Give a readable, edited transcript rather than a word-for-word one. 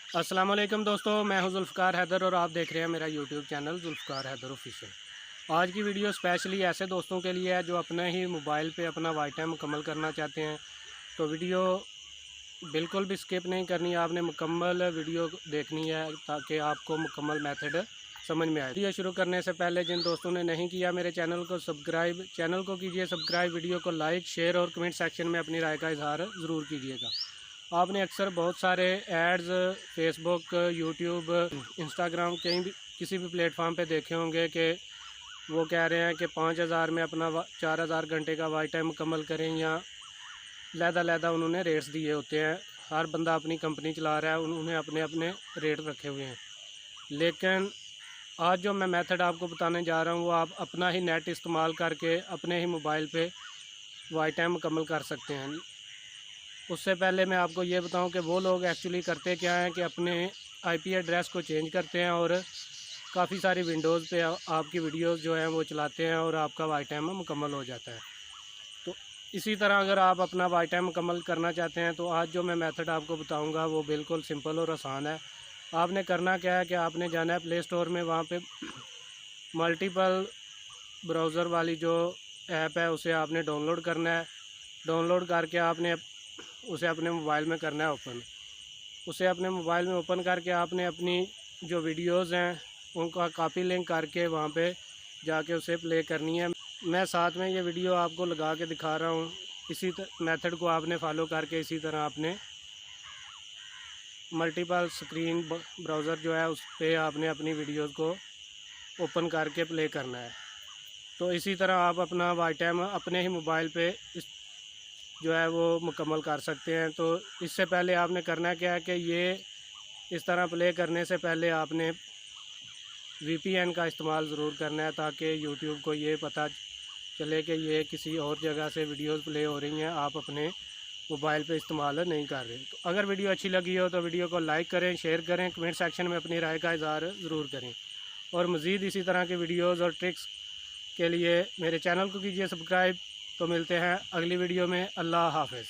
अस्सलाम वालेकुम दोस्तों, मैं हूं ज़ुल्फ़कार हैदर और आप देख रहे हैं मेरा YouTube channel Zulfikar Haider official. आज की वीडियो स्पेशली ऐसे दोस्तों के लिए है जो अपने ही मोबाइल पे अपना वाई टाइम मुकम्मल करना चाहते हैं। तो वीडियो बिल्कुल भी स्किप नहीं करनी है, आपने मुकम्मल वीडियो देखनी है ताकि आपको मुकम्मल मेथड समझ में आए। वीडियो शुरू करने से पहले जिन दोस्तों ने नहीं किया मेरे चैनल को कीजिए सब्सक्राइब, वीडियो को लाइक, शेयर और कमेंट सेक्शन में अपनी राय का इजहार ज़रूर कीजिएगा। आपने अक्सर बहुत सारे एड्स फेसबुक, यूट्यूब, इंस्टाग्राम कहीं भी किसी भी प्लेटफॉर्म पे देखे होंगे कि वो कह रहे हैं कि 5,000 में अपना 4,000 घंटे का वाई टाइम मुकम्मल करें, या लहदा उन्होंने रेट्स दिए होते हैं। हर बंदा अपनी कंपनी चला रहा है, उन्होंने अपने अपने रेट रखे हुए हैं। लेकिन आज जो मैं मेथड आपको बताने जा रहा हूँ वो आप अपना ही नेट इस्तेमाल करके अपने ही मोबाइल पे वाई टाइम मुकम्मल कर सकते हैं। उससे पहले मैं आपको ये बताऊं कि वो लोग एक्चुअली करते क्या हैं कि अपने आईपी एड्रेस को चेंज करते हैं और काफ़ी सारी विंडोज़ पे आपकी वीडियोस जो हैं वो चलाते हैं और आपका वाई टाइम मुकम्मल हो जाता है। तो इसी तरह अगर आप अपना वाई टाइम मुकम्मल करना चाहते हैं तो आज जो मैं मेथड आपको बताऊंगा वो बिल्कुल सिंपल और आसान है। आपने करना क्या है कि आपने जाना है प्ले स्टोर में, वहाँ पे मल्टीपल ब्राउज़र वाली जो ऐप है उसे आपने डाउनलोड करना है। डाउनलोड करके आपने उसे अपने मोबाइल में करना है ओपन। उसे अपने मोबाइल में ओपन करके आपने अपनी जो वीडियोज़ हैं उनका कॉपी लिंक करके वहाँ पे जाके उसे प्ले करनी है। मैं साथ में ये वीडियो आपको लगा के दिखा रहा हूँ। इसी मेथड को आपने फॉलो करके इसी तरह आपने मल्टीपल स्क्रीन ब्राउज़र जो है उस पर आपने अपनी वीडियोज़ को ओपन करके प्ले करना है। तो इसी तरह आप अपना वाई टाइम अपने ही मोबाइल पे जो है वो मुकम्मल कर सकते हैं। तो इससे पहले आपने करना क्या है कि ये इस तरह प्ले करने से पहले आपने वीपीएन का इस्तेमाल ज़रूर करना है ताकि यूट्यूब को ये पता चले कि ये किसी और जगह से वीडियोस प्ले हो रही हैं, आप अपने मोबाइल पे इस्तेमाल नहीं कर रहे। तो अगर वीडियो अच्छी लगी हो तो वीडियो को लाइक करें, शेयर करें, कमेंट सेक्शन में अपनी राय का इज़हार ज़रूर करें। और मज़ीद इसी तरह के वीडियोज़ और ट्रिक्स के लिए मेरे चैनल को कीजिए सब्सक्राइब। तो मिलते हैं अगली वीडियो में। अल्लाह हाफ़िज़।